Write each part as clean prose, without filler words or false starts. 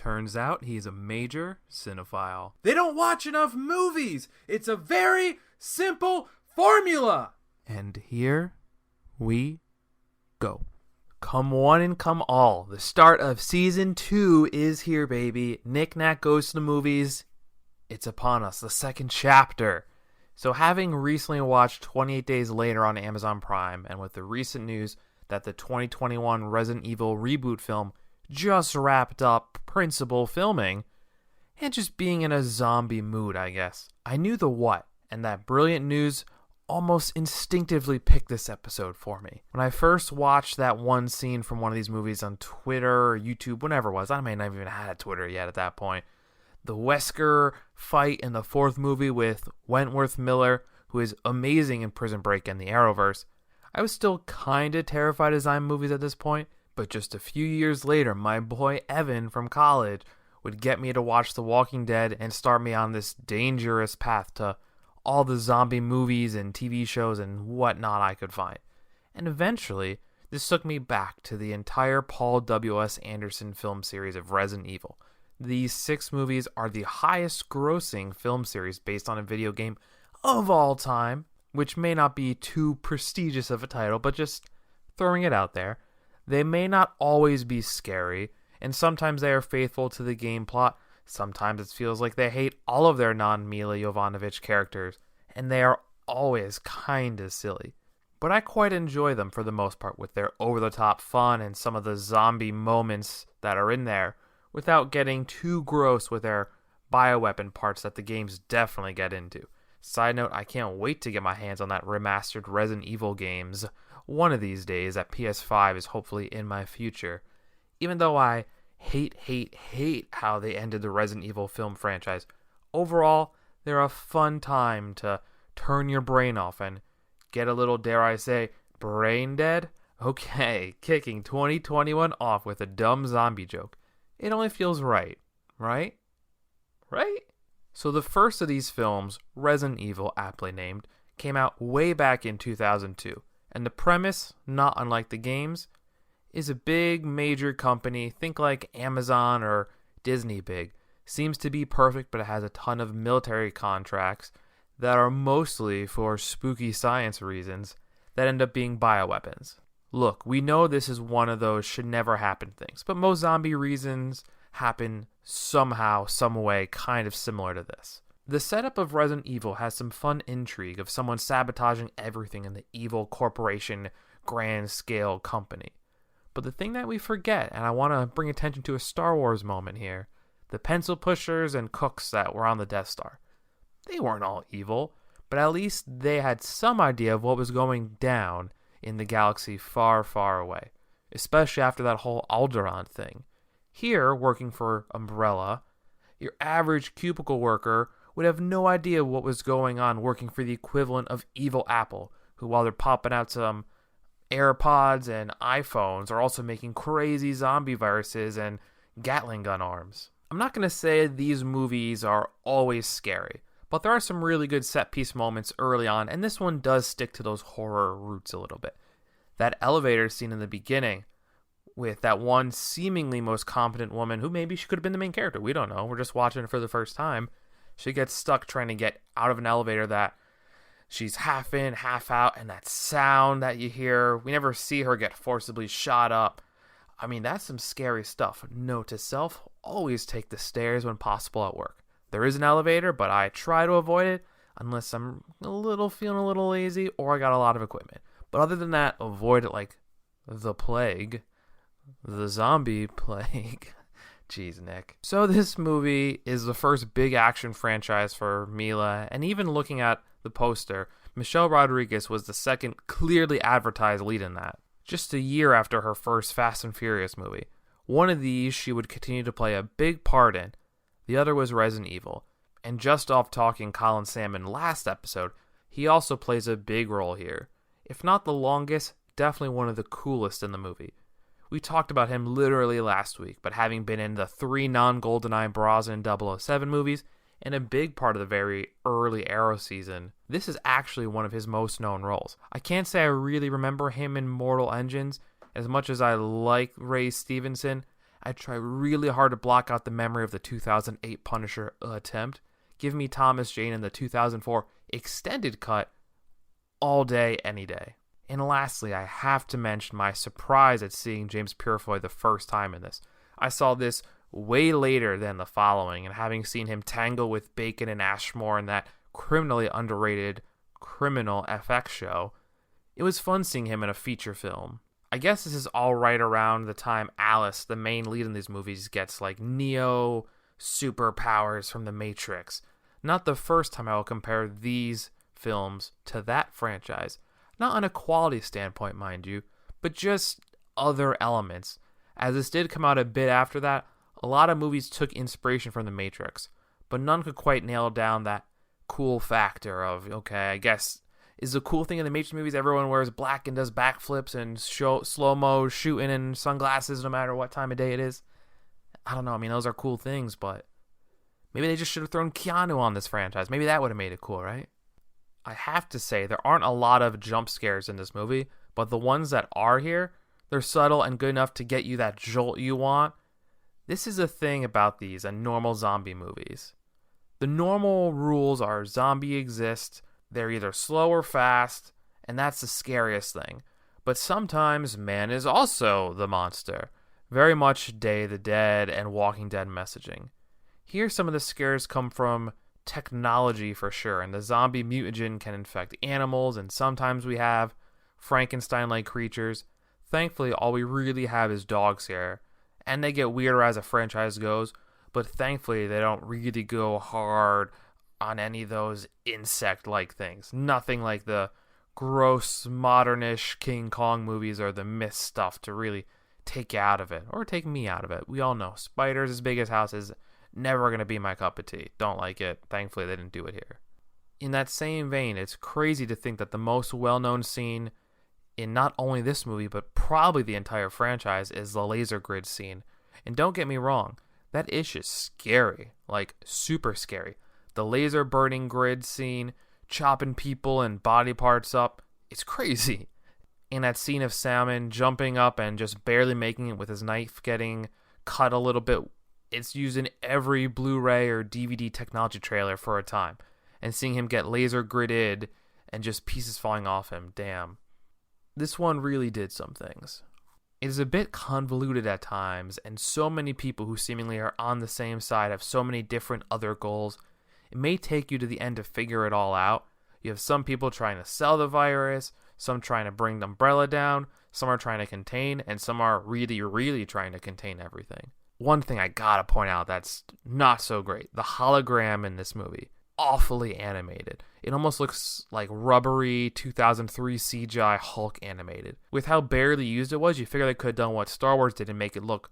Turns out he's a major cinephile. They don't watch enough movies! It's a very simple formula! And here we go. Come one and come all. The start of season 2 is here, baby. Nick Nack Goes to the Movies. It's upon us, the second chapter. So having recently watched 28 Days Later on Amazon Prime, and with the recent news that the 2021 Resident Evil reboot film just wrapped up principal filming, and just being in a zombie mood, I guess, I knew the what, and that brilliant news almost instinctively picked this episode for me. When I first watched that one scene from one of these movies on Twitter or YouTube, whenever it was, I may not have even had Twitter yet at that point, the Wesker fight in the fourth movie with Wentworth Miller, who is amazing in Prison Break and the Arrowverse, I was still kinda terrified of zombie movies at this point, but just a few years later, my boy Evan from college would get me to watch The Walking Dead and start me on this dangerous path to all the zombie movies and TV shows and whatnot I could find. And eventually, this took me back to the entire Paul W.S. Anderson film series of Resident Evil. These 6 movies are the highest grossing film series based on a video game of all time, which may not be too prestigious of a title, but just throwing it out there. They may not always be scary, and sometimes they are faithful to the game plot. Sometimes it feels like they hate all of their non-Mila Jovanovic characters, and they are always kinda silly. But I quite enjoy them for the most part, with their over-the-top fun and some of the zombie moments that are in there, without getting too gross with their bioweapon parts that the games definitely get into. Side note, I can't wait to get my hands on that remastered Resident Evil games one of these days. That PS5 is hopefully in my future. Even though I hate how they ended the Resident Evil film franchise, overall, they're a fun time to turn your brain off and get a little, dare I say, brain dead? Okay, kicking 2021 off with a dumb zombie joke. It only feels right? Right? So the first of these films, Resident Evil, aptly named, came out way back in 2002. And the premise, not unlike the games, is a big major company, think like Amazon or Disney big, seems to be perfect, but it has a ton of military contracts that are mostly for spooky science reasons that end up being bioweapons. Look, we know this is one of those should never happen things, but most zombie reasons happen somehow, some way, kind of similar to this. The setup of Resident Evil has some fun intrigue of someone sabotaging everything in the evil corporation grand scale company. But the thing that we forget, and I want to bring attention to a Star Wars moment here, the pencil pushers and cooks that were on the Death Star. They weren't all evil, but at least they had some idea of what was going down in the galaxy far, far away, especially after that whole Alderaan thing. Here, working for Umbrella, your average cubicle worker would have no idea what was going on working for the equivalent of Evil Apple, who, while they're popping out some AirPods and iPhones, are also making crazy zombie viruses and Gatling gun arms. I'm not going to say these movies are always scary, but there are some really good set-piece moments early on, and this one does stick to those horror roots a little bit. That elevator scene in the beginning, with that one seemingly most competent woman, who maybe she could have been the main character, we don't know, we're just watching it for the first time. She gets stuck trying to get out of an elevator that she's half in, half out, and that sound that you hear, we never see her get forcibly shot up. I mean, that's some scary stuff. Note to self, always take the stairs when possible at work. There is an elevator, but I try to avoid it unless I'm feeling a little lazy or I got a lot of equipment. But other than that, avoid it like the plague. The zombie plague. Jeez, Nick. So this movie is the first big action franchise for Mila, and even looking at the poster, Michelle Rodriguez was the second clearly advertised lead in that. Just a year after her first Fast and Furious movie. One of these she would continue to play a big part in. The other was Resident Evil. And just off talking Colin Salmon last episode, he also plays a big role here. If not the longest, definitely one of the coolest in the movie. We talked about him literally last week, but having been in the 3 non-GoldenEye Brosnan 007 movies and a big part of the very early Arrow season, this is actually one of his most known roles. I can't say I really remember him in Mortal Engines. As much as I like Ray Stevenson, I try really hard to block out the memory of the 2008 Punisher attempt. Give me Thomas Jane in the 2004 extended cut all day, any day. And lastly, I have to mention my surprise at seeing James Purefoy the first time in this. I saw this way later than the following, and having seen him tangle with Bacon and Ashmore in that criminally underrated Criminal FX show, it was fun seeing him in a feature film. I guess this is all right around the time Alice, the main lead in these movies, gets like Neo superpowers from the Matrix. Not the first time I will compare these films to that franchise. Not on a quality standpoint, mind you, but just other elements. As this did come out a bit after that, a lot of movies took inspiration from The Matrix, but none could quite nail down that cool factor of, okay, I guess, is the cool thing in the Matrix movies everyone wears black and does backflips and slow-mo shooting in sunglasses no matter what time of day it is? I don't know, I mean, those are cool things, but maybe they just should have thrown Keanu on this franchise. Maybe that would have made it cool, right? I have to say, there aren't a lot of jump scares in this movie, but the ones that are here, they're subtle and good enough to get you that jolt you want. This is a thing about these and normal zombie movies. The normal rules are zombie exists, they're either slow or fast, and that's the scariest thing. But sometimes man is also the monster. Very much Day of the Dead and Walking Dead messaging. Here some of the scares come from technology for sure, and the zombie mutagen can infect animals, and sometimes we have Frankenstein-like creatures. Thankfully, all we really have is dogs here, and they get weirder as a franchise goes, but thankfully they don't really go hard on any of those insect-like things. Nothing like the gross, modernish King Kong movies or the myth stuff to really take you out of it, or take me out of it. We all know spiders as big as houses, never going to be my cup of tea. Don't like it. Thankfully, they didn't do it here. In that same vein, it's crazy to think that the most well-known scene in not only this movie, but probably the entire franchise, is the laser grid scene. And don't get me wrong, that ish is scary. Like, super scary. The laser burning grid scene, chopping people and body parts up, it's crazy. And that scene of Salmon jumping up and just barely making it with his knife getting cut a little bit, it's used in every Blu-ray or DVD technology trailer for a time. And seeing him get laser gridded and just pieces falling off him, damn. This one really did some things. It is a bit convoluted at times, and so many people who seemingly are on the same side have so many different other goals. It may take you to the end to figure it all out. You have some people trying to sell the virus, some trying to bring the umbrella down, some are trying to contain, and some are really, really trying to contain everything. One thing I gotta point out that's not so great, the hologram in this movie, awfully animated. It almost looks like rubbery 2003 CGI Hulk animated. With how barely used it was, you figure they could have done what Star Wars did and make it look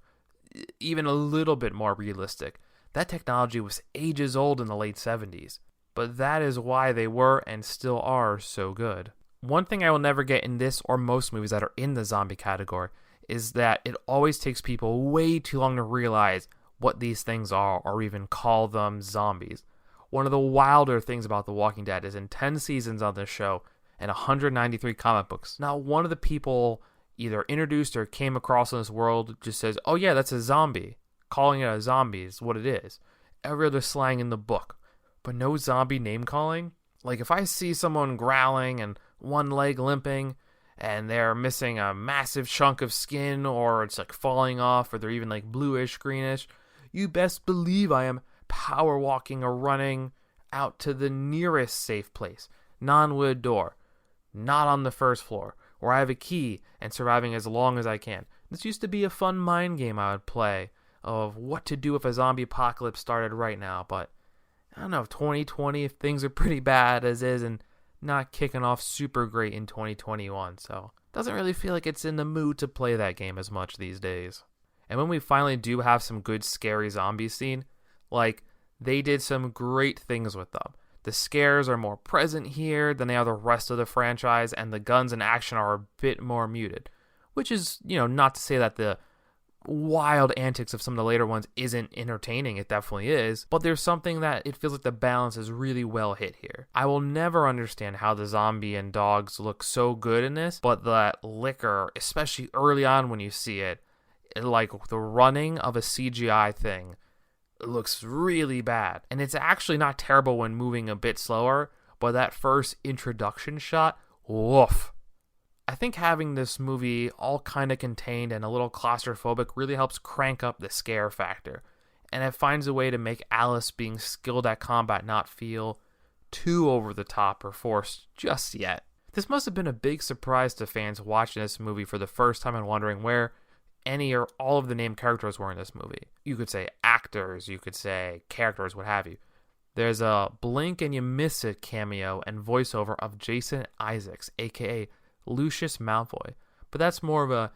even a little bit more realistic. That technology was ages old in the late 70s, but that is why they were and still are so good. One thing I will never get in this or most movies that are in the zombie category is that it always takes people way too long to realize what these things are or even call them zombies. One of the wilder things about The Walking Dead is in 10 seasons on this show and 193 comic books, not one of the people either introduced or came across in this world just says, oh yeah, that's a zombie. Calling it a zombie is what it is. Every other slang in the book. But no zombie name calling? Like if I see someone growling and one leg limping and they're missing a massive chunk of skin or it's like falling off or they're even like bluish, greenish, you best believe I am power walking or running out to the nearest safe place. Non-wood door. Not on the first floor. Where I have a key and surviving as long as I can. This used to be a fun mind game I would play of what to do if a zombie apocalypse started right now, but I don't know, 2020, if things are pretty bad as is and not kicking off super great in 2021, so doesn't really feel like it's in the mood to play that game as much these days. And when we finally do have some good scary zombie scene, like they did some great things with them. The scares are more present here than they are the rest of the franchise, and the guns and action are a bit more muted, which is, not to say that the wild antics of some of the later ones isn't entertaining. It definitely is, but there's something that it feels like the balance is really well hit here. I will never understand how the zombie and dogs look so good in this, but that liquor, especially early on when you see it, Like the running of a CGI thing, it looks really bad. And it's actually not terrible when moving a bit slower, but that first introduction shot, woof. I think having this movie all kind of contained and a little claustrophobic really helps crank up the scare factor. And it finds a way to make Alice being skilled at combat not feel too over the top or forced just yet. This must have been a big surprise to fans watching this movie for the first time and wondering where any or all of the named characters were in this movie. You could say actors, you could say characters, what have you. There's a blink and you miss it cameo and voiceover of Jason Isaacs, aka Lucius Malfoy, but that's more of a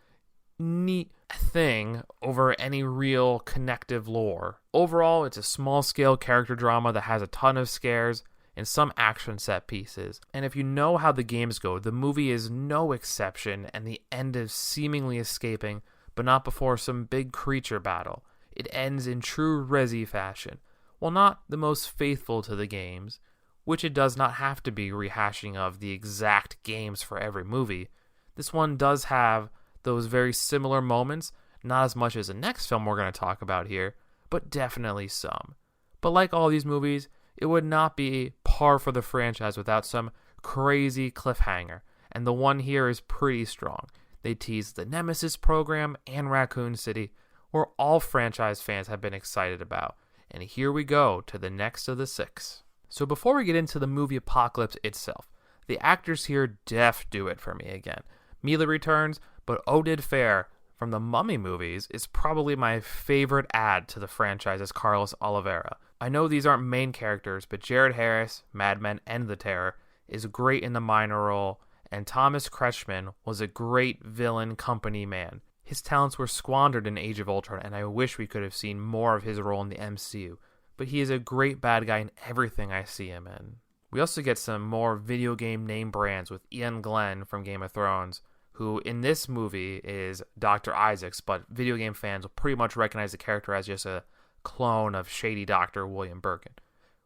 neat thing over any real connective lore. Overall, it's a small-scale character drama that has a ton of scares and some action set pieces. And if you know how the games go, the movie is no exception, and the end is seemingly escaping, but not before some big creature battle. It ends in true Resi fashion. While not the most faithful to the games, which it does not have to be rehashing of the exact games for every movie, this one does have those very similar moments, not as much as the next film we're going to talk about here, but definitely some. But like all these movies, it would not be par for the franchise without some crazy cliffhanger, and the one here is pretty strong. They tease the Nemesis program and Raccoon City, where all franchise fans have been excited about. And here we go to the next of the 6. So before we get into the movie apocalypse itself, the actors here do it for me again. Mila returns, but Oded Fehr from the Mummy movies is probably my favorite add to the franchise as Carlos Oliveira. I know these aren't main characters, but Jared Harris, Mad Men and The Terror, is great in the minor role, and Thomas Kretschmann was a great villain company man. His talents were squandered in Age of Ultron, and I wish we could have seen more of his role in the MCU. But he is a great bad guy in everything I see him in. We also get some more video game name brands with Ian Glenn from Game of Thrones, who in this movie is Dr. Isaacs, but video game fans will pretty much recognize the character as just a clone of shady Dr. William Birkin.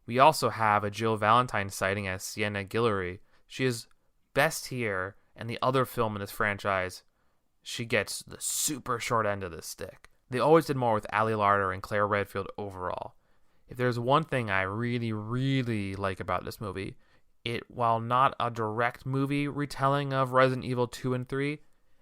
We also have a Jill Valentine sighting as Sienna Guillory. She is best here, and the other film in this franchise, she gets the super short end of the stick. They always did more with Ali Larter and Claire Redfield overall. If there's one thing I really, really like about this movie, while not a direct movie retelling of Resident Evil 2 and 3,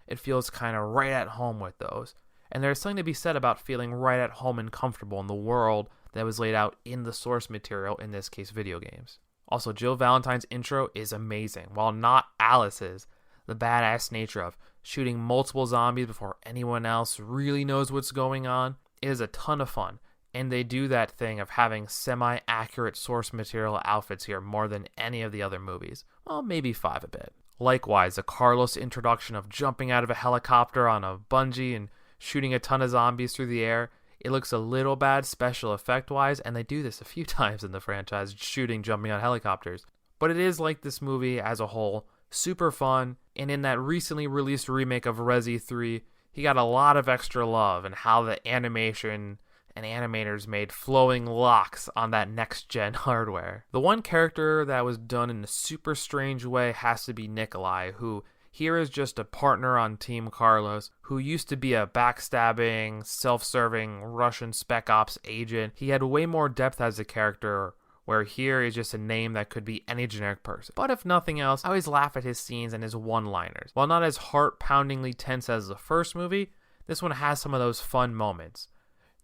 it feels kind of right at home with those. And there's something to be said about feeling right at home and comfortable in the world that was laid out in the source material, in this case video games. Also, Jill Valentine's intro is amazing. While not Alice's, the badass nature of shooting multiple zombies before anyone else really knows what's going on, it is a ton of fun. And they do that thing of having semi-accurate source material outfits here more than any of the other movies. Well, maybe 5 a bit. Likewise, the Carlos introduction of jumping out of a helicopter on a bungee and shooting a ton of zombies through the air. It looks a little bad special effect-wise, and they do this a few times in the franchise, jumping on helicopters. But it is like this movie as a whole, super fun, and in that recently released remake of Resi 3, he got a lot of extra love and how the animation and animators made flowing locks on that next-gen hardware. The one character that was done in a super strange way has to be Nikolai, who here is just a partner on Team Carlos, who used to be a backstabbing, self-serving Russian spec ops agent. He had way more depth as a character, where here is just a name that could be any generic person. But if nothing else, I always laugh at his scenes and his one-liners. While not as heart-poundingly tense as the first movie, this one has some of those fun moments.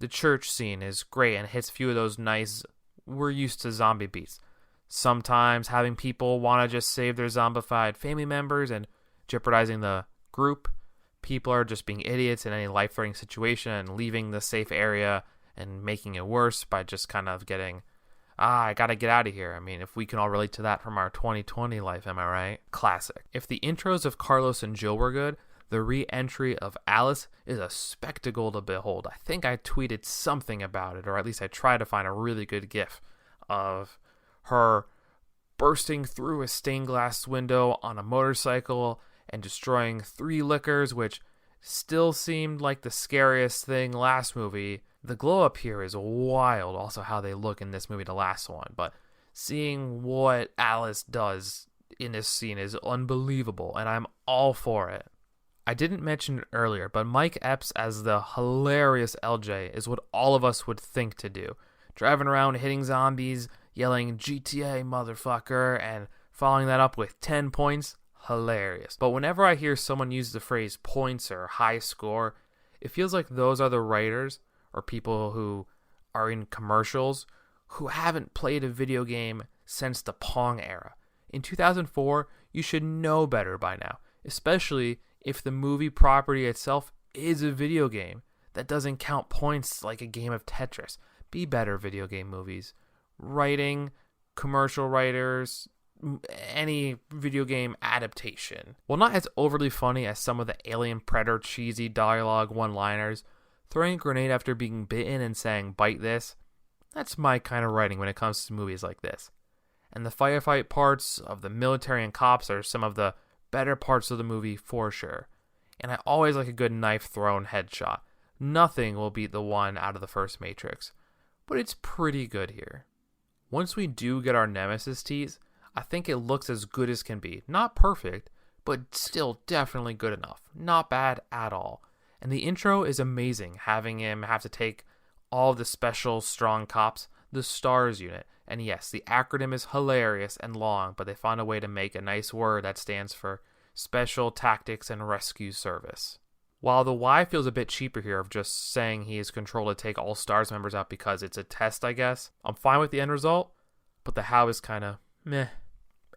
The church scene is great and hits a few of those nice, we're used to zombie beats. Sometimes having people want to just save their zombified family members and jeopardizing the group. People are just being idiots in any life-threatening situation and leaving the safe area and making it worse by just kind of getting, I gotta get out of here. I mean, if we can all relate to that from our 2020 life, am I right? Classic. If the intros of Carlos and Jill were good, the re-entry of Alice is a spectacle to behold. I think I tweeted something about it, or at least I tried to find a really good gif of her bursting through a stained glass window on a motorcycle and destroying 3 liquors, which still seemed like the scariest thing last movie. The glow up here is wild, also how they look in this movie, the last one, but seeing what Alice does in this scene is unbelievable, and I'm all for it. I didn't mention it earlier, but Mike Epps as the hilarious LJ is what all of us would think to do. Driving around hitting zombies, yelling GTA motherfucker, and following that up with 10 points, hilarious. But whenever I hear someone use the phrase points or high score, it feels like those are the writers or people who are in commercials who haven't played a video game since the Pong era. In 2004, you should know better by now, especially if the movie property itself is a video game that doesn't count points like a game of Tetris. Be better, video game movies. Writing, commercial writers, any video game adaptation. While not as overly funny as some of the Alien Predator cheesy dialogue one-liners, throwing a grenade after being bitten and saying, "bite this," that's my kind of writing when it comes to movies like this. And the firefight parts of the military and cops are some of the better parts of the movie for sure. And I always like a good knife thrown headshot. Nothing will beat the one out of the first Matrix, but it's pretty good here. Once we do get our Nemesis tease, I think it looks as good as can be. Not perfect, but still definitely good enough. Not bad at all. And the intro is amazing, having him have to take all the special strong cops, the STARS unit. And yes, the acronym is hilarious and long, but they found a way to make a nice word that stands for Special Tactics and Rescue Service. While the why feels a bit cheaper here of just saying he is controlled to take all STARS members out because it's a test, I guess, I'm fine with the end result, but the how is kind of meh.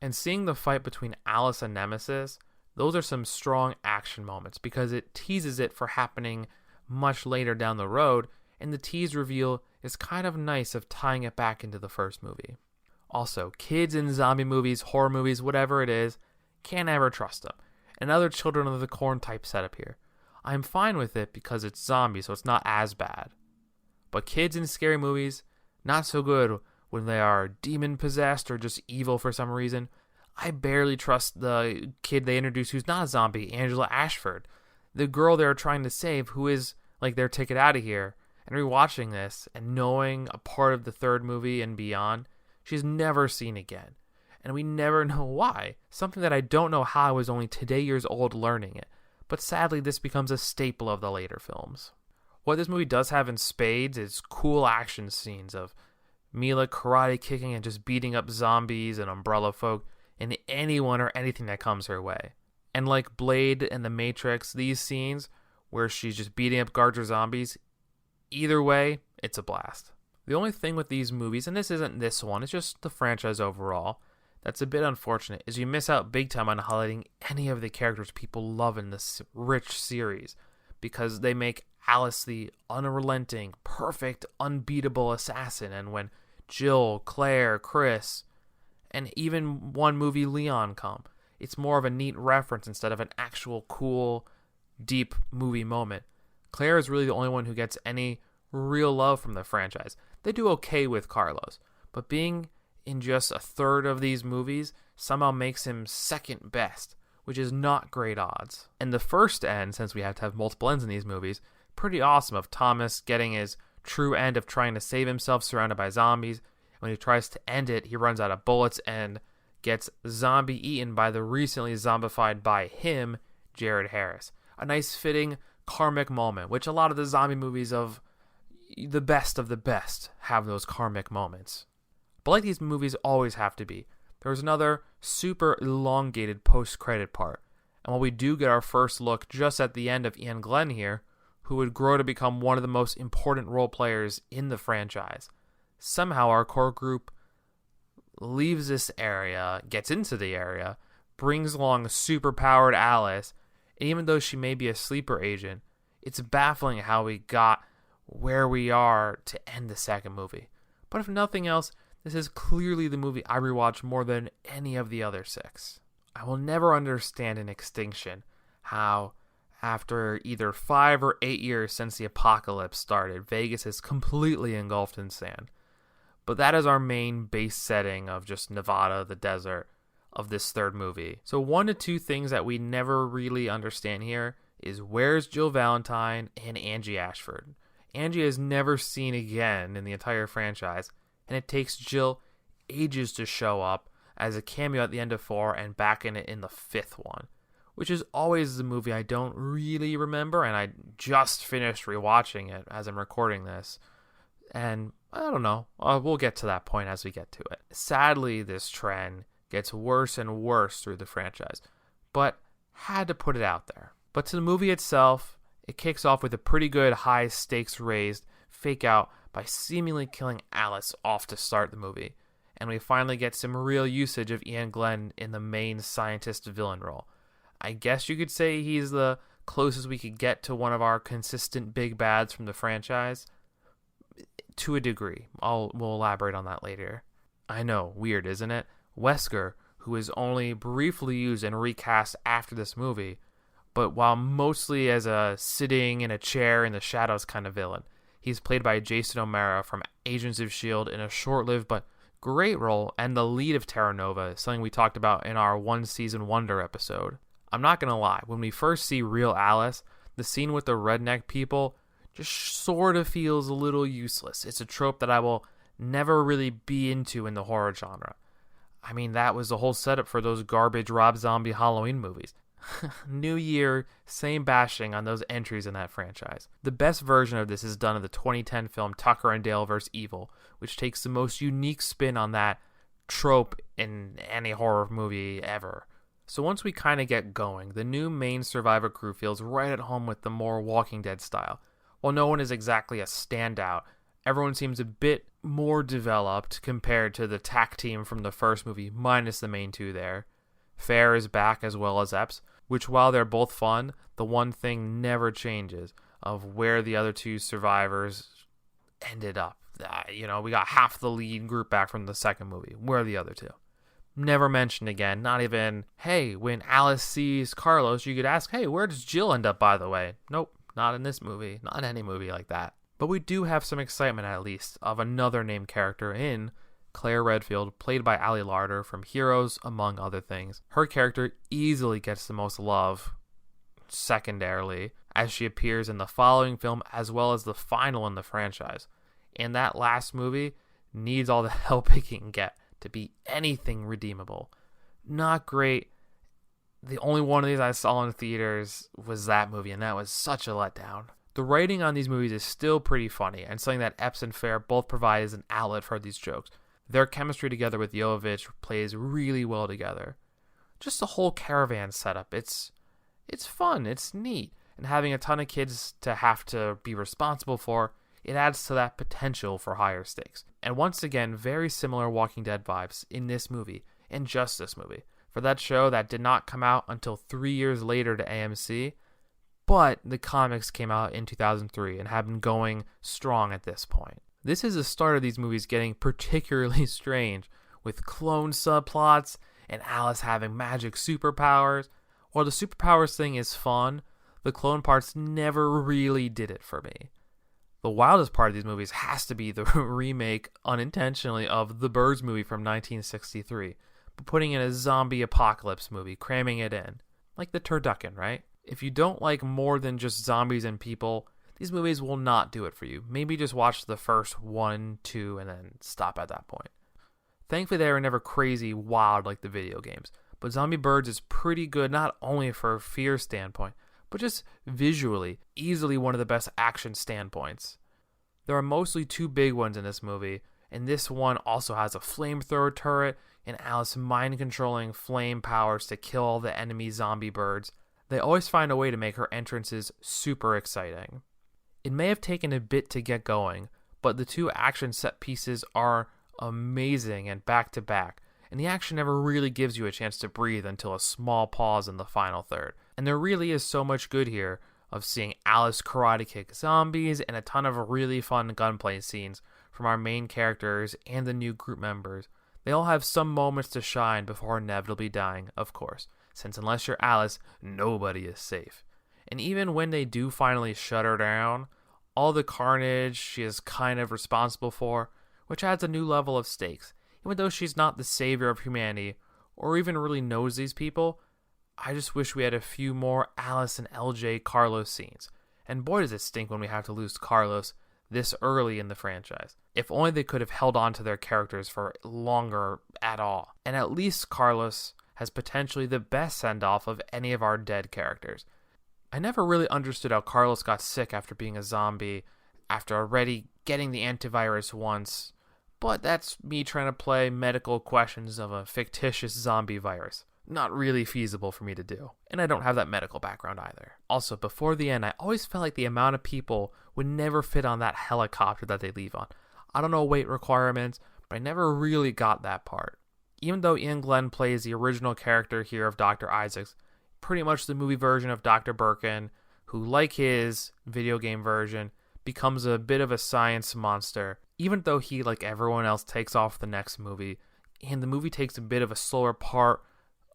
And seeing the fight between Alice and Nemesis, those are some strong action moments because it teases it for happening much later down the road, and the tease reveal is kind of nice of tying it back into the first movie. Also, kids in zombie movies, horror movies, whatever it is, can't ever trust them. Another Children of the Corn type setup here. I'm fine with it because it's zombies, so it's not as bad. But kids in scary movies, not so good when they are demon-possessed or just evil for some reason. I barely trust the kid they introduce who's not a zombie, Angela Ashford. The girl they're trying to save who is like their ticket out of here. And rewatching this and knowing a part of the third movie and beyond, she's never seen again. And we never know why. Something that I don't know how I was only today years old learning it. But sadly, this becomes a staple of the later films. What this movie does have in spades is cool action scenes of Mila karate kicking and just beating up zombies and umbrella folk and anyone or anything that comes her way. And like Blade and The Matrix, these scenes where she's just beating up guards or zombies, either way, it's a blast. The only thing with these movies, and this isn't this one, it's just the franchise overall, that's a bit unfortunate, is you miss out big time on highlighting any of the characters people love in this rich series, because they make Alice the unrelenting, perfect, unbeatable assassin, and when Jill, Claire, Chris, and even one movie Leon come, it's more of a neat reference instead of an actual cool, deep movie moment. Claire is really the only one who gets any real love from the franchise. They do okay with Carlos, but being in just a third of these movies somehow makes him second best, which is not great odds. And the first end, since we have to have multiple ends in these movies, pretty awesome of Thomas getting his true end of trying to save himself surrounded by zombies. When he tries to end it, he runs out of bullets and gets zombie eaten by the recently zombified by him, Jared Harris. A nice fitting karmic moment, which a lot of the zombie movies of the best have those karmic moments. But like these movies always have to be, there's another super elongated post-credit part. And while we do get our first look just at the end of Ian Glenn here, who would grow to become one of the most important role players in the franchise, somehow our core group leaves this area, gets into the area, brings along super-powered Alice, and even though she may be a sleeper agent, it's baffling how we got where we are to end the second movie. But if nothing else, this is clearly the movie I rewatch more than any of the other 6. I will never understand in Extinction how, after either 5 or 8 years since the apocalypse started, Vegas is completely engulfed in sand. But that is our main base setting of just Nevada, the desert, of this third movie. So 1 to 2 things that we never really understand here is where's Jill Valentine and Angie Ashford. Angie is never seen again in the entire franchise, and it takes Jill ages to show up as a cameo at the end of 4 and back in it in the 5th one. which is always the movie I don't really remember, and I just finished rewatching it as I'm recording this. And I don't know, we'll get to that point as we get to it. Sadly, this trend gets worse and worse through the franchise, but had to put it out there. But to the movie itself, it kicks off with a pretty good high stakes raised fake out by seemingly killing Alice off to start the movie. And we finally get some real usage of Ian Glenn in the main scientist villain role. I guess you could say he's the closest we could get to one of our consistent big bads from the franchise. To a degree. We'll elaborate on that later. I know, weird, isn't it? Wesker, who is only briefly used and recast after this movie, but while mostly as a sitting in a chair in the shadows kind of villain, he's played by Jason O'Mara from Agents of S.H.I.E.L.D. in a short-lived but great role, and the lead of Terra Nova, something we talked about in our One Season Wonder episode. I'm not gonna lie, when we first see real Alice, the scene with the redneck people just sort of feels a little useless. It's a trope that I will never really be into in the horror genre. I mean, that was the whole setup for those garbage Rob Zombie Halloween movies. New year, same bashing on those entries in that franchise. The best version of this is done in the 2010 film Tucker and Dale vs. Evil, which takes the most unique spin on that trope in any horror movie ever. So once we kind of get going, the new main survivor crew feels right at home with the more Walking Dead style. While no one is exactly a standout, everyone seems a bit more developed compared to the TAC team from the first movie, minus the main two there. Fair is back as well as Epps, which while they're both fun, the one thing never changes of where the other two survivors ended up. We got half the lead group back from the second movie. Where are the other two? Never mentioned again, not even, hey, when Alice sees Carlos, you could ask, hey, where does Jill end up, by the way? Nope. Not in this movie, not in any movie like that. But we do have some excitement, at least, of another named character in Claire Redfield, played by Ali Larter from Heroes, among other things. Her character easily gets the most love, secondarily, as she appears in the following film as well as the final in the franchise. And that last movie needs all the help it can get to be anything redeemable. Not great. The only one of these I saw in theaters was that movie, and that was such a letdown. The writing on these movies is still pretty funny, and something that Epps and Fair both provide as an outlet for these jokes. Their chemistry together with Jovovich plays really well together. Just the whole caravan setup, it's fun, it's neat, and having a ton of kids to have to be responsible for, it adds to that potential for higher stakes. And once again, very similar Walking Dead vibes in this movie, and just this movie. For that show that did not come out until 3 years later to AMC, but the comics came out in 2003 and have been going strong at this point. This is the start of these movies getting particularly strange, with clone subplots and Alice having magic superpowers. While the superpowers thing is fun, the clone parts never really did it for me. The wildest part of these movies has to be the remake, unintentionally, of The Birds movie from 1963. But putting in a zombie apocalypse movie, cramming it in. Like the turducken, right? If you don't like more than just zombies and people, these movies will not do it for you. Maybe just watch the first 1, 2, and then stop at that point. Thankfully, they were never crazy wild like the video games. But Zombie Birds is pretty good, not only for a fear standpoint, but just visually, easily one of the best action standpoints. There are mostly two big ones in this movie, and this one also has a flamethrower turret and Alice mind-controlling flame powers to kill all the enemy zombie birds. They always find a way to make her entrances super exciting. It may have taken a bit to get going, but the two action set pieces are amazing and back-to-back, and the action never really gives you a chance to breathe until a small pause in the final third. And there really is so much good here of seeing Alice karate kick zombies and a ton of really fun gunplay scenes from our main characters and the new group members. They all have some moments to shine before inevitably dying, of course, since unless you're Alice, nobody is safe. And even when they do finally shut her down, all the carnage she is kind of responsible for, which adds a new level of stakes. Even though she's not the savior of humanity, or even really knows these people, I just wish we had a few more Alice and LJ Carlos scenes. And boy does it stink when we have to lose Carlos this early in the franchise. If only they could have held on to their characters for longer at all. And at least Carlos has potentially the best send-off of any of our dead characters. I never really understood how Carlos got sick after being a zombie, after already getting the antivirus once, but that's me trying to play medical questions of a fictitious zombie virus. Not really feasible for me to do, and I don't have that medical background either. Also, before the end, I always felt like the amount of people would never fit on that helicopter that they leave on. I don't know weight requirements, but I never really got that part. Even though Ian Glenn plays the original character here of Dr. Isaacs, pretty much the movie version of Dr. Birkin, who, like his video game version, becomes a bit of a science monster, even though he, like everyone else, takes off the next movie, and the movie takes a bit of a slower part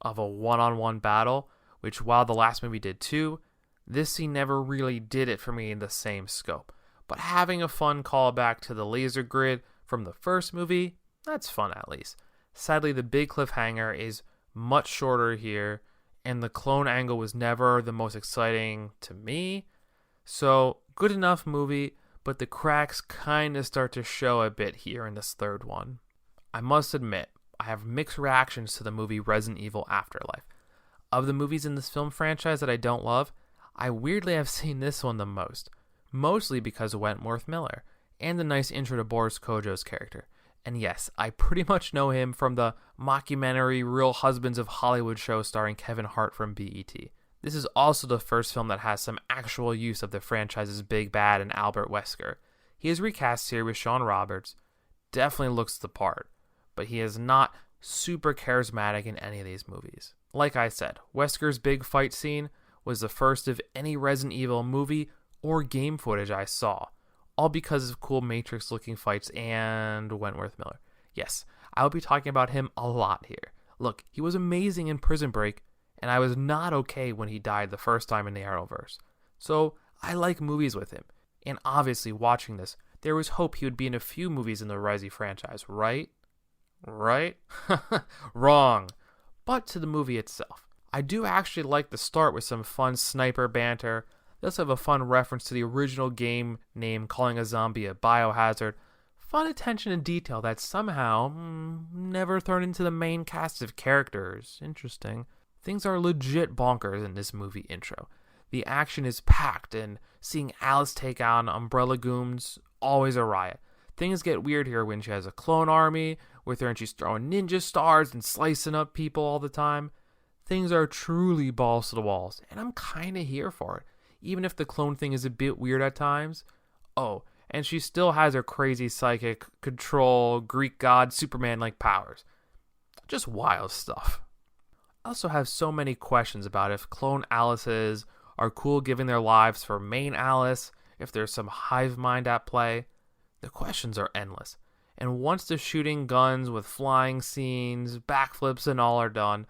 of a one-on-one battle, which while the last movie did too, this scene never really did it for me in the same scope. But having a fun callback to the laser grid from the first movie, that's fun at least. Sadly, the big cliffhanger is much shorter here, and the clone angle was never the most exciting to me. So, good enough movie, but the cracks kind of start to show a bit here in this third one. I must admit, I have mixed reactions to the movie Resident Evil Afterlife. Of the movies in this film franchise that I don't love, I weirdly have seen this one the most. Mostly because of Wentworth Miller, and the nice intro to Boris Kodjoe's character. And yes, I pretty much know him from the mockumentary Real Husbands of Hollywood show starring Kevin Hart from BET. This is also the first film that has some actual use of the franchise's big bad and Albert Wesker. He is recast here with Sean Roberts, definitely looks the part, but he is not super charismatic in any of these movies. Like I said, Wesker's big fight scene was the first of any Resident Evil movie or game footage I saw, all because of cool Matrix-looking fights and Wentworth Miller. Yes, I will be talking about him a lot here. Look, he was amazing in Prison Break, and I was not okay when he died the first time in the Arrowverse. So, I like movies with him, and obviously watching this, there was hope he would be in a few movies in the Resi franchise, right? Right? Wrong. But to the movie itself. I do actually like the start with some fun sniper banter. They also have a fun reference to the original game name calling a zombie a biohazard. Fun attention to detail that somehow never turned into the main cast of characters. Interesting. Things are legit bonkers in this movie intro. The action is packed, and seeing Alice take on Umbrella Goons, always a riot. Things get weird here when she has a clone army with her and she's throwing ninja stars and slicing up people all the time. Things are truly balls to the walls, and I'm kinda here for it. Even if the clone thing is a bit weird at times. Oh, and she still has her crazy psychic, control, Greek god, Superman-like powers. Just wild stuff. I also have so many questions about if clone Alices are cool giving their lives for main Alice, if there's some hive mind at play. The questions are endless. And once the shooting guns with flying scenes, backflips and all are done,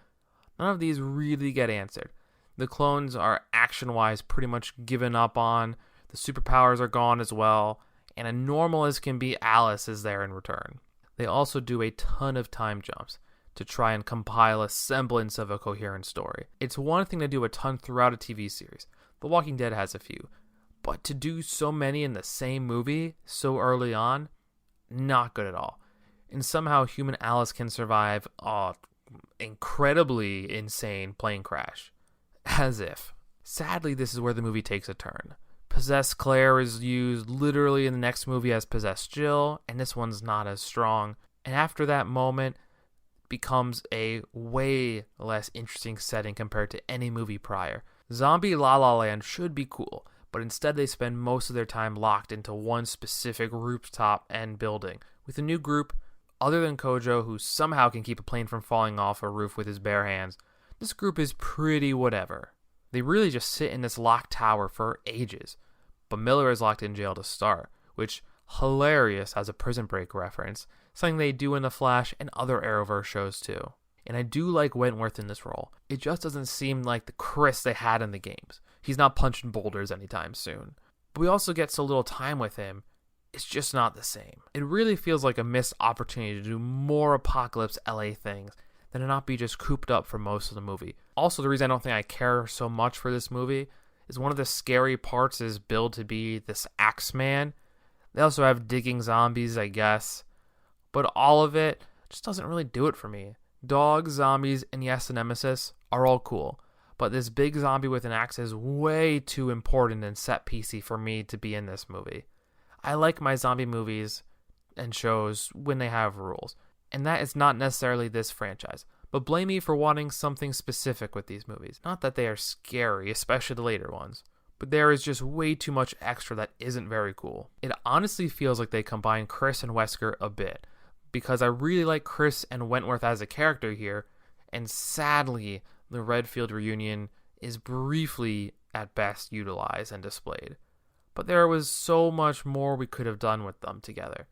none of these really get answered. The clones are action-wise pretty much given up on, the superpowers are gone as well, and a normal as can be Alice is there in return. They also do a ton of time jumps to try and compile a semblance of a coherent story. It's one thing to do a ton throughout a TV series. The Walking Dead has a few. But to do so many in the same movie so early on, not good at all. And somehow human Alice can survive incredibly insane plane crash. As if. Sadly, this is where the movie takes a turn. Possessed Claire is used literally in the next movie as Possessed Jill, and this one's not as strong. And after that moment, becomes a way less interesting setting compared to any movie prior. Zombie La La Land should be cool, but instead they spend most of their time locked into one specific rooftop and building, with a new group, other than Kodjoe, who somehow can keep a plane from falling off a roof with his bare hands. This group is pretty whatever. They really just sit in this locked tower for ages. But Miller is locked in jail to start, which, hilarious as a Prison Break reference, something they do in The Flash and other Arrowverse shows too. And I do like Wentworth in this role. It just doesn't seem like the Chris they had in the games. He's not punching boulders anytime soon. But we also get so little time with him, it's just not the same. It really feels like a missed opportunity to do more Apocalypse LA things than to not be just cooped up for most of the movie. Also, the reason I don't think I care so much for this movie is one of the scary parts is billed to be this Axeman. They also have digging zombies, I guess. But all of it just doesn't really do it for me. Dogs, zombies, and yes, a nemesis are all cool, but this big zombie with an axe is way too important and set piecey for me to be in this movie. I like my zombie movies and shows when they have rules, and that is not necessarily this franchise. But blame me for wanting something specific with these movies. Not that they are scary, especially the later ones, but there is just way too much extra that isn't very cool. It honestly feels like they combine Chris and Wesker a bit, because I really like Chris and Wentworth as a character here, and sadly, the Redfield reunion is briefly, at best, utilized and displayed. But there was so much more we could have done with them together.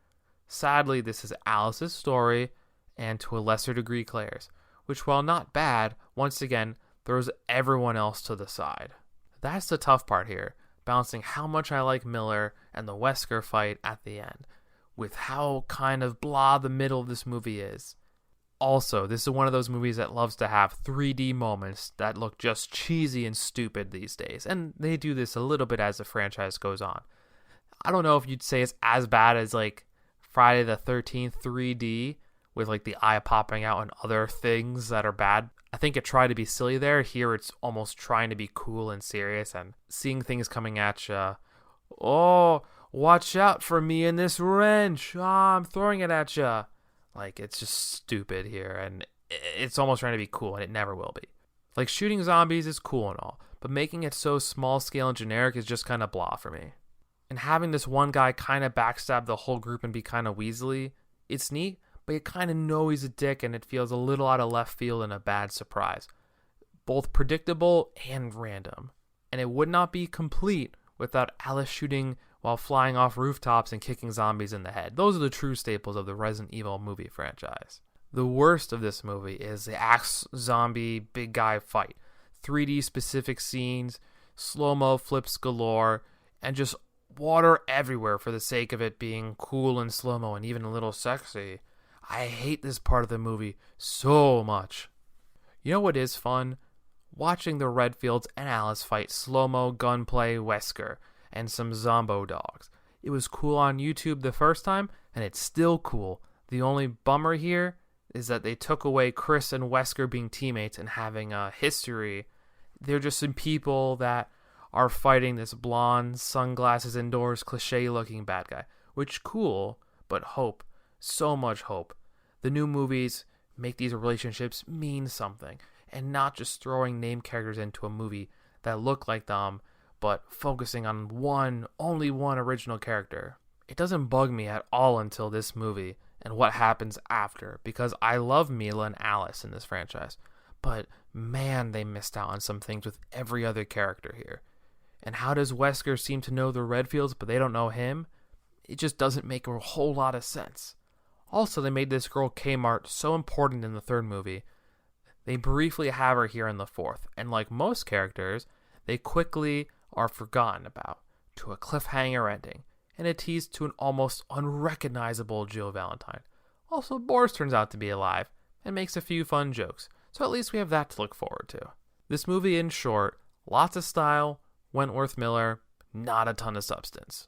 Sadly, this is Alice's story, and to a lesser degree Claire's, which, while not bad, once again, throws everyone else to the side. That's the tough part here, balancing how much I like Miller and the Wesker fight at the end, with how kind of blah the middle of this movie is. Also, this is one of those movies that loves to have 3D moments that look just cheesy and stupid these days, and they do this a little bit as the franchise goes on. I don't know if you'd say it's as bad as like Friday the 13th 3D, with like the eye popping out and other things that are bad. I think it tried to be silly there. Here it's almost trying to be cool and serious, and seeing things coming at you. Oh, watch out for me in this wrench. I'm throwing it at you. Like, it's just stupid here, and it's almost trying to be cool, and it never will be. Like, shooting zombies is cool and all, but making it so small scale and generic is just kind of blah for me. And having this one guy kind of backstab the whole group and be kind of weaselly, it's neat, but you kind of know he's a dick, and it feels a little out of left field and a bad surprise. Both predictable and random. And it would not be complete without Alice shooting while flying off rooftops and kicking zombies in the head. Those are the true staples of the Resident Evil movie franchise. The worst of this movie is the axe zombie big guy fight. 3D specific scenes, slow-mo flips galore, and just water everywhere for the sake of it being cool and slow-mo and even a little sexy. I hate this part of the movie so much. You know what is fun? Watching the Redfields and Alice fight slow-mo gunplay Wesker and some zombo dogs. It was cool on YouTube the first time, and it's still cool. The only bummer here is that they took away Chris and Wesker being teammates and having a history. They're just some people that are fighting this blonde, sunglasses indoors, cliche-looking bad guy. Which, cool, but hope. So much hope. The new movies make these relationships mean something, and not just throwing name characters into a movie that look like them, but focusing on only one original character. It doesn't bug me at all until this movie and what happens after, because I love Mila and Alice in this franchise, but man, they missed out on some things with every other character here. And how does Wesker seem to know the Redfields, but they don't know him? It just doesn't make a whole lot of sense. Also, they made this girl Kmart so important in the third movie. They briefly have her here in the fourth, and like most characters, they quickly are forgotten about, to a cliffhanger ending, and a tease to an almost unrecognizable Jill Valentine. Also, Boris turns out to be alive, and makes a few fun jokes, so at least we have that to look forward to. This movie, in short, lots of style, Wentworth Miller, not a ton of substance.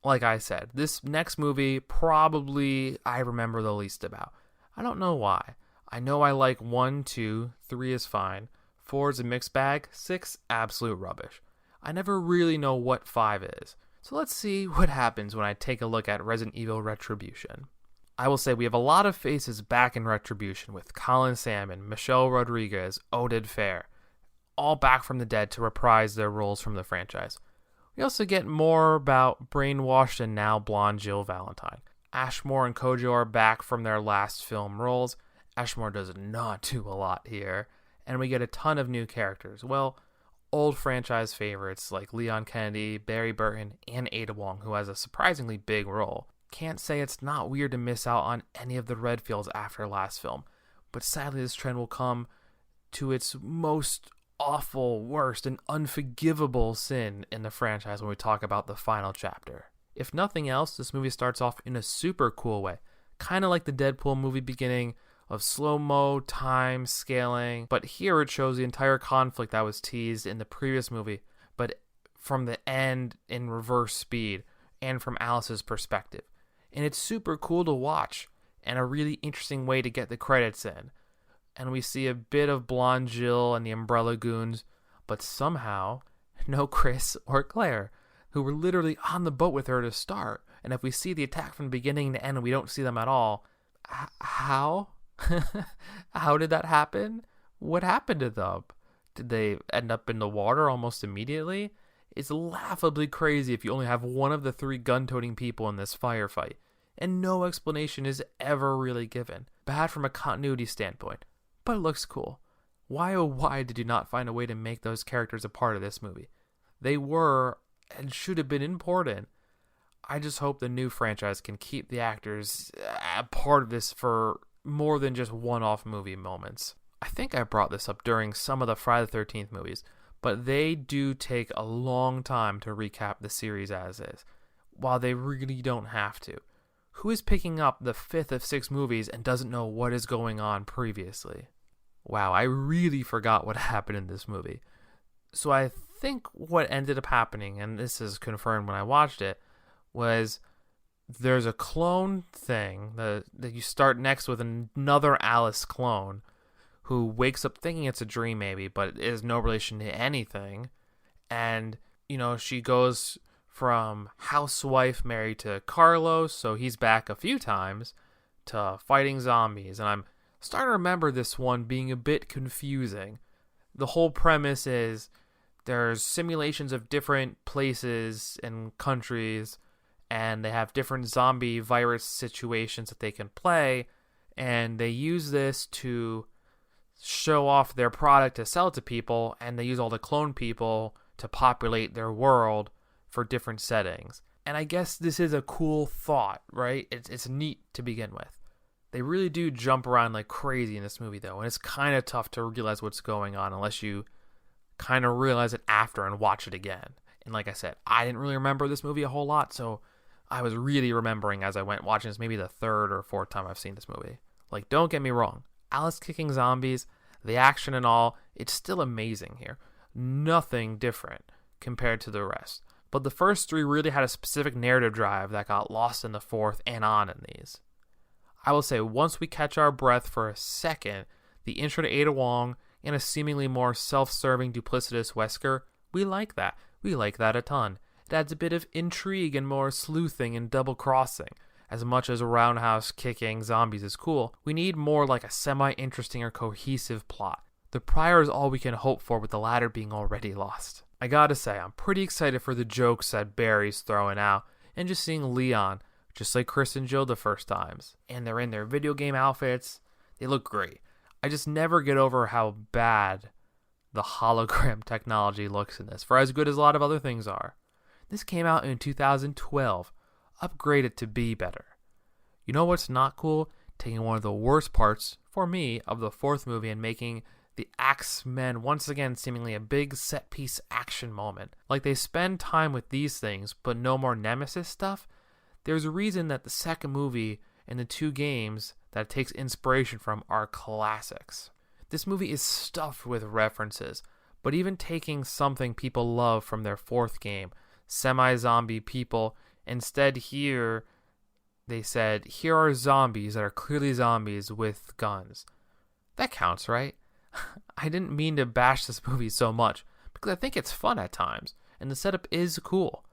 Like I said, this next movie probably I remember the least about. I don't know why. I know I like 1, 2, 3 is fine, 4 is a mixed bag, 6, absolute rubbish. I never really know what 5 is. So let's see what happens when I take a look at Resident Evil Retribution. I will say we have a lot of faces back in Retribution with Colin Salmon, Michelle Rodriguez, Oded Fair, all back from the dead to reprise their roles from the franchise. We also get more about brainwashed and now blonde Jill Valentine. Ashmore and Kojo are back from their last film roles. Ashmore does not do a lot here. And we get a ton of new characters. Well, old franchise favorites like Leon Kennedy, Barry Burton, and Ada Wong, who has a surprisingly big role. Can't say it's not weird to miss out on any of the Redfields after last film. But sadly, this trend will come to its most awful, worst, and unforgivable sin in the franchise when we talk about the final chapter. If nothing else, this movie starts off in a super cool way, kind of like the Deadpool movie beginning of slow-mo, time, scaling, but here it shows the entire conflict that was teased in the previous movie, but from the end in reverse speed and from Alice's perspective. And it's super cool to watch and a really interesting way to get the credits in. and we see a bit of Blonde Jill and the Umbrella Goons, but somehow no Chris or Claire, who were literally on the boat with her to start. And if we see the attack from beginning to end, we don't see them at all. How? How did that happen? What happened to them? Did they end up in the water almost immediately? It's laughably crazy if you only have one of the 3 gun-toting people in this firefight, and no explanation is ever really given. Bad from a continuity standpoint, but it looks cool. Why oh why did you not find a way to make those characters a part of this movie? They were and should have been important. I just hope the new franchise can keep the actors a part of this for more than just one-off movie moments. I think I brought this up during some of the Friday the 13th movies, but they do take a long time to recap the series as is, while they really don't have to. Who is picking up the 5th of 6 movies and doesn't know what is going on previously? Wow, I really forgot what happened in this movie. So I think what ended up happening, and this is confirmed when I watched it, was there's a clone thing that you start next with another Alice clone who wakes up thinking it's a dream maybe, but it is no relation to anything. And, she goes from housewife married to Carlos, so he's back a few times, to fighting zombies. And I'm starting to remember this one being a bit confusing. The whole premise is there's simulations of different places and countries, and they have different zombie virus situations that they can play, and they use this to show off their product to sell to people, and they use all the clone people to populate their world for different settings. And I guess this is a cool thought, right? It's neat to begin with. They really do jump around like crazy in this movie, though, and it's kind of tough to realize what's going on unless you kind of realize it after and watch it again. And like I said, I didn't really remember this movie a whole lot, so I was really remembering as I went watching this, maybe the 3rd or 4th time I've seen this movie. Like, don't get me wrong, Alice kicking zombies, the action and all, it's still amazing here. Nothing different compared to the rest. But the first 3 really had a specific narrative drive that got lost in the 4th and on in these. I will say, once we catch our breath for a second, the intro to Ada Wong and a seemingly more self-serving, duplicitous Wesker, we like that. We like that a ton. It adds a bit of intrigue and more sleuthing and double-crossing. As much as roundhouse kicking zombies is cool, we need more like a semi-interesting or cohesive plot. The prior is all we can hope for, with the latter being already lost. I gotta say, I'm pretty excited for the jokes that Barry's throwing out, and just seeing Leon, just like Chris and Jill the first times. And they're in their video game outfits. They look great. I just never get over how bad the hologram technology looks in this, for as good as a lot of other things are. This came out in 2012. Upgrade it to be better. You know what's not cool? Taking one of the worst parts, for me, of the 4th movie and making the Axemen once again seemingly a big set-piece action moment. Like they spend time with these things, but no more Nemesis stuff. There's a reason that the 2nd movie and the 2 games that it takes inspiration from are classics. This movie is stuffed with references, but even taking something people love from their 4th game, semi-zombie people, instead here they said, here are zombies that are clearly zombies with guns. That counts, right? I didn't mean to bash this movie so much, because I think it's fun at times, and the setup is cool,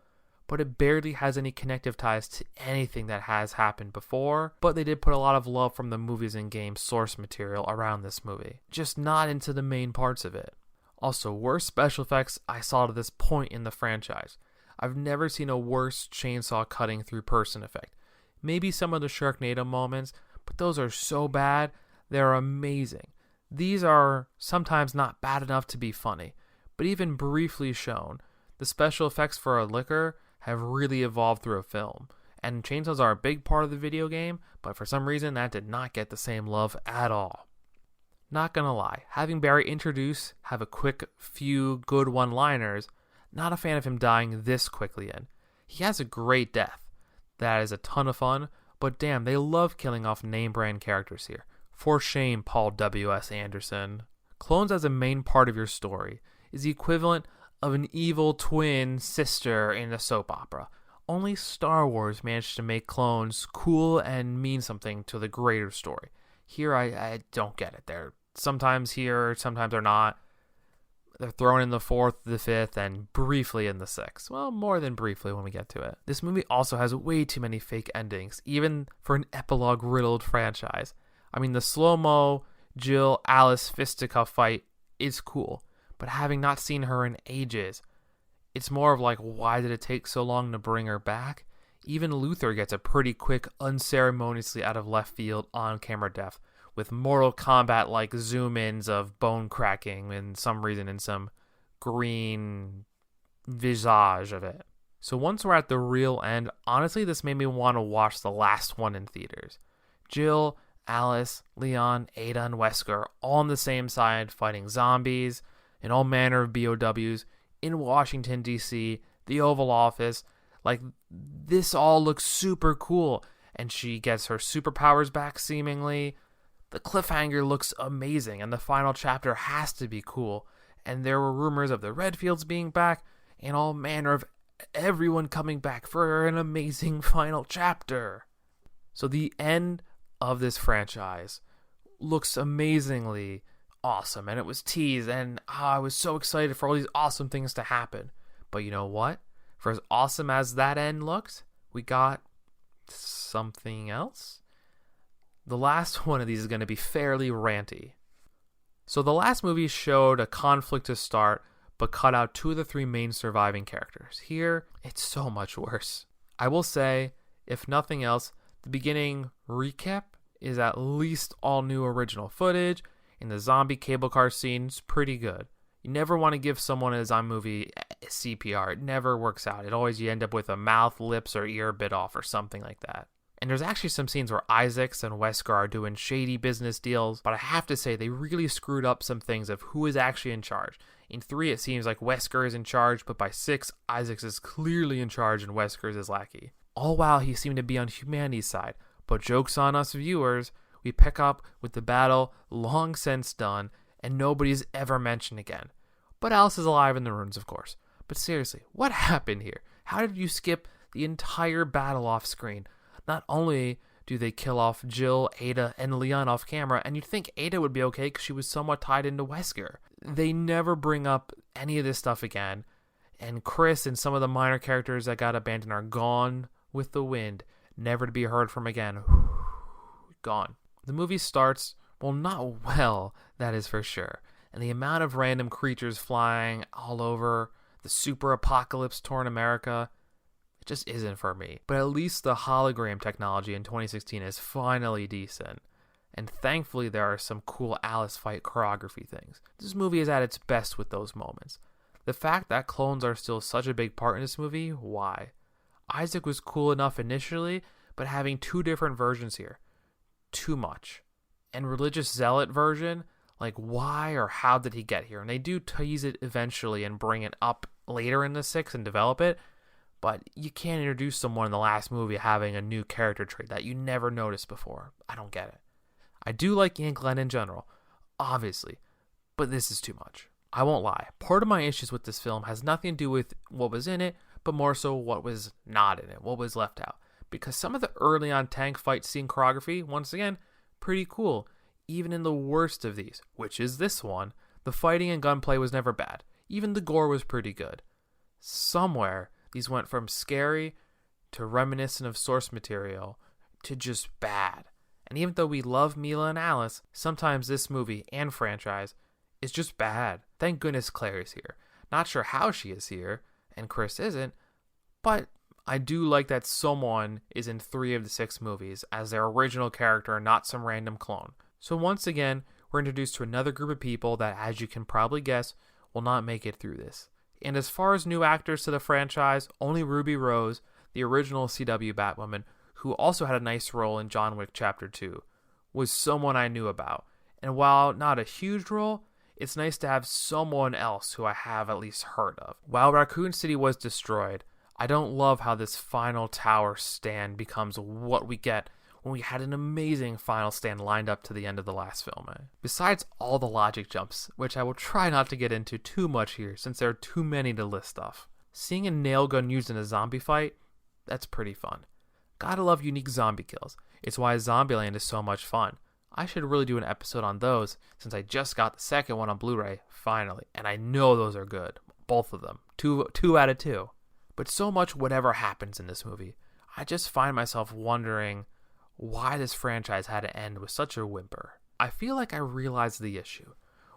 but it barely has any connective ties to anything that has happened before, but they did put a lot of love from the movies and game source material around this movie, just not into the main parts of it. Also, worst special effects I saw to this point in the franchise. I've never seen a worse chainsaw cutting through person effect. Maybe some of the Sharknado moments, but those are so bad, they're amazing. These are sometimes not bad enough to be funny, but even briefly shown, the special effects for a liquor have really evolved through a film, and chainsaws are a big part of the video game, but for some reason that did not get the same love at all. Not gonna lie, having Barry introduce, have a quick few good one-liners, not a fan of him dying this quickly in. He has a great death. That is a ton of fun, but damn, they love killing off name-brand characters here. For shame, Paul W.S. Anderson. Clones as a main part of your story is the equivalent of an evil twin sister in a soap opera. Only Star Wars managed to make clones cool and mean something to the greater story. Here, I don't get it. They're sometimes here, sometimes they're not. They're thrown in the 4th, the 5th, and briefly in the 6th. Well, more than briefly when we get to it. This movie also has way too many fake endings, even for an epilogue-riddled franchise. I mean, the slow-mo Jill-Alice fisticuff fight is cool, but having not seen her in ages, it's more of like, why did it take so long to bring her back? Even Luther gets a pretty quick, unceremoniously out of left field on-camera death, with Mortal Kombat-like zoom-ins of bone cracking and some reason in some green visage of it. So once we're at the real end, honestly, this made me want to watch the last one in theaters. Jill, Alice, Leon, Ada, and Wesker all on the same side fighting zombies and all manner of BOWs in Washington, D.C., the Oval Office. Like, this all looks super cool, and she gets her superpowers back seemingly. The cliffhanger looks amazing, and the final chapter has to be cool. And there were rumors of the Redfields being back, and all manner of everyone coming back for an amazing final chapter. So the end of this franchise looks amazingly awesome, and it was teased, and I was so excited for all these awesome things to happen. But you know what? For as awesome as that end looked, we got something else. The last one of these is going to be fairly ranty. So the last movie showed a conflict to start, but cut out 2 of the 3 main surviving characters. Here, it's so much worse. I will say, if nothing else, the beginning recap is at least all new original footage, and the zombie cable car scene's pretty good. You never want to give someone in a zombie movie CPR. It never works out. It always, you end up with a mouth, lips, or ear bit off or something like that. And there's actually some scenes where Isaacs and Wesker are doing shady business deals, but I have to say they really screwed up some things of who is actually in charge. In 3, it seems like Wesker is in charge, but by 6, Isaacs is clearly in charge and Wesker is his lackey. All while he seemed to be on humanity's side. But joke's on us viewers, we pick up with the battle long since done, and nobody's ever mentioned again. But Alice is alive in the ruins, of course. But seriously, what happened here? How did you skip the entire battle off screen? Not only do they kill off Jill, Ada, and Leon off camera, and you'd think Ada would be okay because she was somewhat tied into Wesker. They never bring up any of this stuff again, and Chris and some of the minor characters that got abandoned are gone with the wind, never to be heard from again. Gone. The movie starts, well, not well, that is for sure, and the amount of random creatures flying all over the super apocalypse torn America, it just isn't for me. But at least the hologram technology in 2016 is finally decent. And thankfully there are some cool Alice fight choreography things. This movie is at its best with those moments. The fact that clones are still such a big part in this movie, why? Isaac was cool enough initially, but having 2 different versions here, too much. And religious zealot version, like why or how did he get here? And they do tease it eventually and bring it up later in the 6 and develop it. But you can't introduce someone in the last movie having a new character trait that you never noticed before. I don't get it. I do like Ian Glenn in general, obviously, but this is too much. I won't lie. Part of my issues with this film has nothing to do with what was in it, but more so what was not in it, what was left out. Because some of the early on tank fight scene choreography, once again, pretty cool. Even in the worst of these, which is this one, the fighting and gunplay was never bad. Even the gore was pretty good. Somewhere, these went from scary to reminiscent of source material to just bad. And even though we love Mila and Alice, sometimes this movie and franchise is just bad. Thank goodness Claire is here. Not sure how she is here, and Chris isn't, but I do like that someone is in 3 of the 6 movies as their original character and not some random clone. So once again, we're introduced to another group of people that, as you can probably guess, will not make it through this. And as far as new actors to the franchise, only Ruby Rose, the original CW Batwoman, who also had a nice role in John Wick Chapter 2, was someone I knew about. And while not a huge role, it's nice to have someone else who I have at least heard of. While Raccoon City was destroyed, I don't love how this final tower stand becomes what we get when we had an amazing final stand lined up to the end of the last film. Besides all the logic jumps, which I will try not to get into too much here since there are too many to list off. Seeing a nail gun used in a zombie fight, that's pretty fun. Gotta love unique zombie kills. It's why Zombieland is so much fun. I should really do an episode on those since I just got the second one on Blu-ray finally, and I know those are good. Both of them. Two out of 2. But so much whatever happens in this movie, I just find myself wondering why this franchise had to end with such a whimper. I feel like I realized the issue.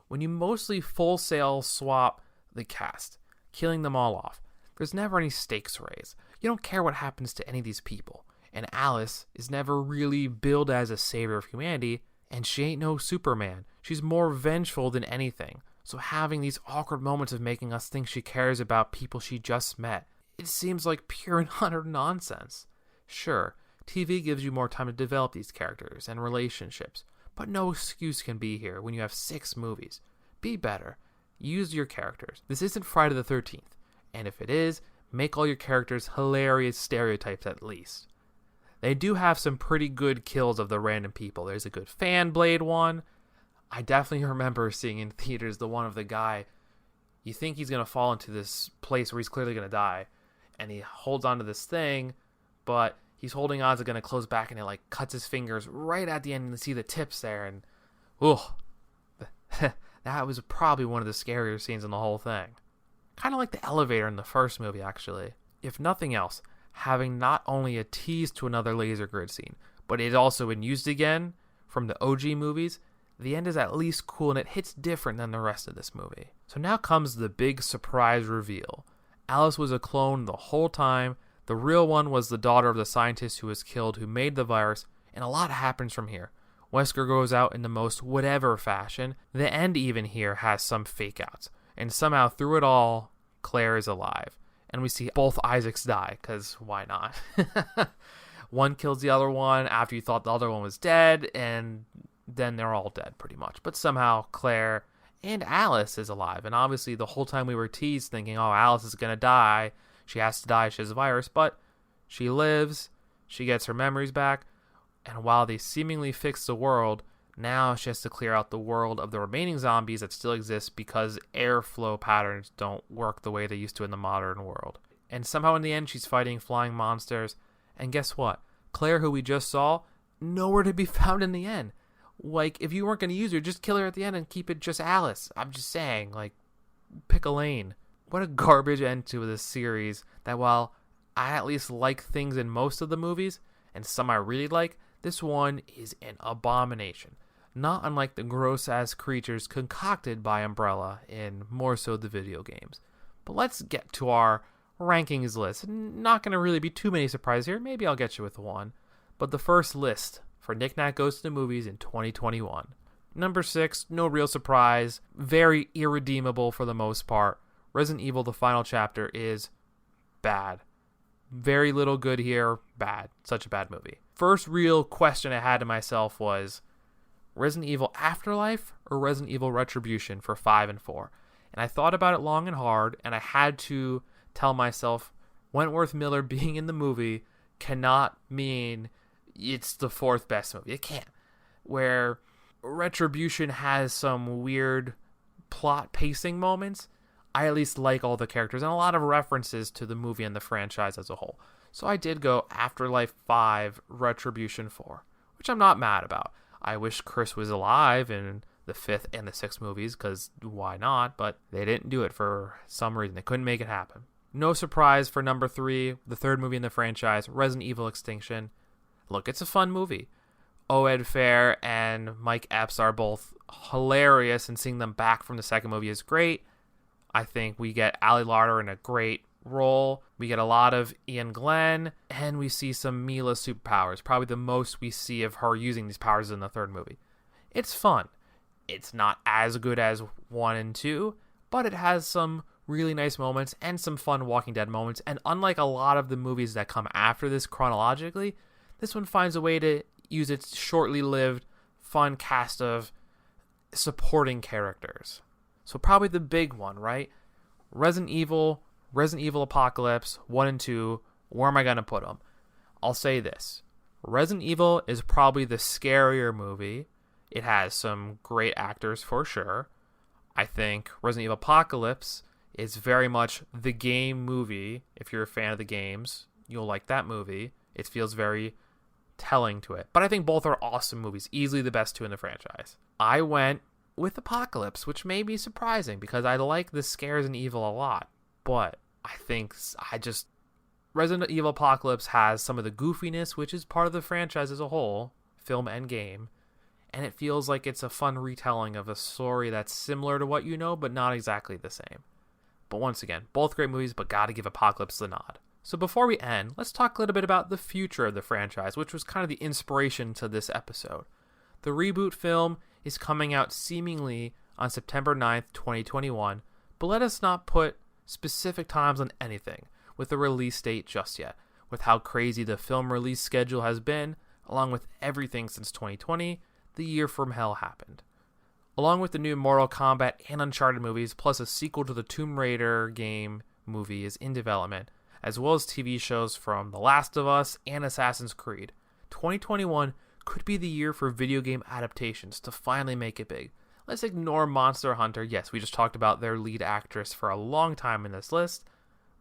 When you mostly full sail swap the cast, killing them all off, there's never any stakes raised. You don't care what happens to any of these people. And Alice is never really billed as a savior of humanity, and she ain't no Superman. She's more vengeful than anything. So having these awkward moments of making us think she cares about people she just met, it seems like pure and utter nonsense. Sure, TV gives you more time to develop these characters and relationships, but no excuse can be here when you have 6 movies. Be better. Use your characters. This isn't Friday the 13th, and if it is, make all your characters hilarious stereotypes at least. They do have some pretty good kills of the random people. There's a good fan blade one. I definitely remember seeing in theaters the one of the guy, you think he's going to fall into this place where he's clearly going to die, and he holds onto this thing, but he's holding on to going to close back, and it like cuts his fingers right at the end, and you see the tips there, and that was probably one of the scarier scenes in the whole thing. Kind of like the elevator in the first movie, actually. If nothing else, having not only a tease to another laser grid scene, but it also been used again from the OG movies, the end is at least cool and it hits different than the rest of this movie. So now comes the big surprise reveal. Alice was a clone the whole time. The real one was the daughter of the scientist who was killed, who made the virus, and a lot happens from here. Wesker goes out in the most whatever fashion. The end even here has some fake outs. And somehow through it all, Claire is alive. And we see both Isaacs die, because why not? One kills the other one after you thought the other one was dead, and then they're all dead pretty much. But somehow Claire and Alice is alive. And obviously the whole time we were teased thinking, oh, Alice is going to die. She has to die. She has a virus. But she lives. She gets her memories back. And while they seemingly fix the world, now she has to clear out the world of the remaining zombies that still exist because airflow patterns don't work the way they used to in the modern world. And somehow in the end, she's fighting flying monsters. And guess what? Claire, who we just saw, nowhere to be found in the end. Like, if you weren't going to use her, just kill her at the end and keep it just Alice. I'm just saying, like, pick a lane. What a garbage end to this series that while I at least like things in most of the movies, and some I really like, this one is an abomination. Not unlike the gross-ass creatures concocted by Umbrella in more so the video games. But let's get to our rankings list. Not going to really be too many surprises here. Maybe I'll get you with one. But the first list for Nick Nat Goes to the Movies in 2021. Number 6, no real surprise. Very irredeemable for the most part. Resident Evil The Final Chapter is bad. Very little good here. Bad. Such a bad movie. First real question I had to myself was Resident Evil Afterlife or Resident Evil Retribution for 5 and 4? And I thought about it long and hard, and I had to tell myself Wentworth Miller being in the movie cannot mean it's the 4th best movie. It can't. Where Retribution has some weird plot pacing moments, I at least like all the characters and a lot of references to the movie and the franchise as a whole. So I did go Afterlife 5, Retribution 4, which I'm not mad about. I wish Chris was alive in the 5th and the 6th movies, because why not? But they didn't do it for some reason. They couldn't make it happen. No surprise for number 3, the 3rd movie in the franchise, Resident Evil Extinction. Look, it's a fun movie. Oed Fair and Mike Epps are both hilarious, and seeing them back from the 2nd movie is great. I think we get Ali Larter in a great role. We get a lot of Ian Glenn, and we see some Mila superpowers. Probably the most we see of her using these powers in the 3rd movie. It's fun. It's not as good as 1 and 2, but it has some really nice moments and some fun Walking Dead moments. And unlike a lot of the movies that come after this chronologically, this one finds a way to use its shortly lived, fun cast of supporting characters. So probably the big one, right? Resident Evil Apocalypse, 1 and 2, where am I going to put them? I'll say this. Resident Evil is probably the scarier movie. It has some great actors for sure. I think Resident Evil Apocalypse is very much the game movie. If you're a fan of the games, you'll like that movie. It feels very telling to it. But I think both are awesome movies, easily the best two in the franchise. I went with Apocalypse, which may be surprising because I like the scares and evil a lot. But Resident Evil Apocalypse has some of the goofiness, which is part of the franchise as a whole, film and game. And it feels like it's a fun retelling of a story that's similar to what you know, but not exactly the same. But once again, both great movies, but gotta give Apocalypse the nod. So before we end, let's talk a little bit about the future of the franchise, which was kind of the inspiration to this episode. The reboot film is coming out seemingly on September 9th, 2021, but let us not put specific times on anything with a release date just yet. With how crazy the film release schedule has been, along with everything since 2020, the year from hell happened. Along with the new Mortal Kombat and Uncharted movies, plus a sequel to the Tomb Raider game movie is in development, as well as TV shows from The Last of Us and Assassin's Creed. 2021 could be the year for video game adaptations to finally make it big. Let's ignore Monster Hunter. Yes, we just talked about their lead actress for a long time in this list,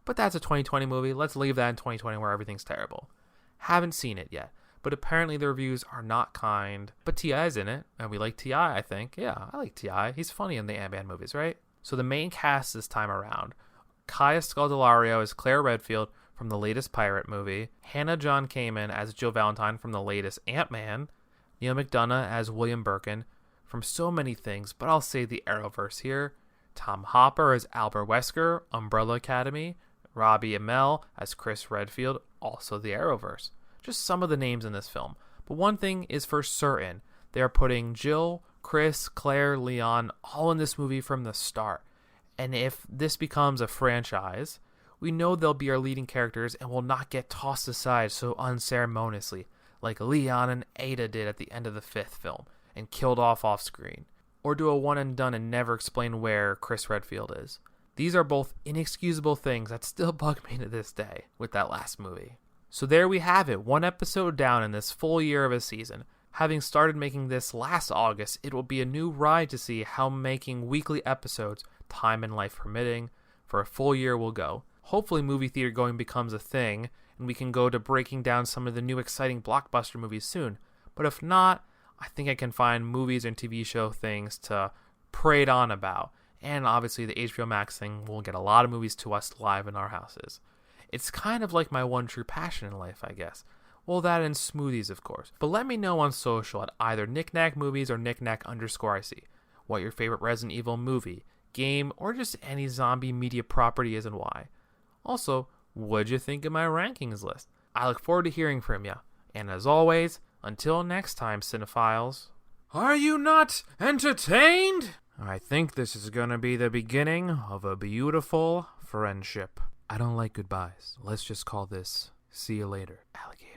but that's a 2020 movie. Let's leave that in 2020 where everything's terrible. Haven't seen it yet, but apparently the reviews are not kind. But T.I.'s in it, and we like T.I., I think. Yeah, I like T.I. He's funny in the Ant-Man movies, right? So the main cast this time around: Kaya Scodelario as Claire Redfield from the latest Pirate movie, Hannah John Kamen as Jill Valentine from the latest Ant-Man, Neil McDonough as William Birkin from so many things, but I'll say the Arrowverse here, Tom Hopper as Albert Wesker, Umbrella Academy, Robbie Amell as Chris Redfield, also the Arrowverse. Just some of the names in this film. But one thing is for certain, they are putting Jill, Chris, Claire, Leon all in this movie from the start. And if this becomes a franchise, we know they'll be our leading characters and will not get tossed aside so unceremoniously, like Leon and Ada did at the end of the 5th film, and killed off screen. Or do a one and done and never explain where Chris Redfield is. These are both inexcusable things that still bug me to this day with that last movie. So there we have it, one episode down in this full year of a season. Having started making this last August, it will be a new ride to see how making weekly episodes, time and life permitting, for a full year will go. Hopefully movie theater going becomes a thing, and we can go to breaking down some of the new exciting blockbuster movies soon. But if not, I think I can find movies and TV show things to parade on about. And obviously the HBO Max thing will get a lot of movies to us live in our houses. It's kind of like my one true passion in life, I guess. Well, that and smoothies, of course. But let me know on social at either knickknackmovies or knickknack_IC what your favorite Resident Evil movie, game, or just any zombie media property is and why. Also, what'd you think of my rankings list? I look forward to hearing from you. And as always, until next time, cinephiles. Are you not entertained? I think this is gonna be the beginning of a beautiful friendship. I don't like goodbyes. Let's just call this see you later, alligator.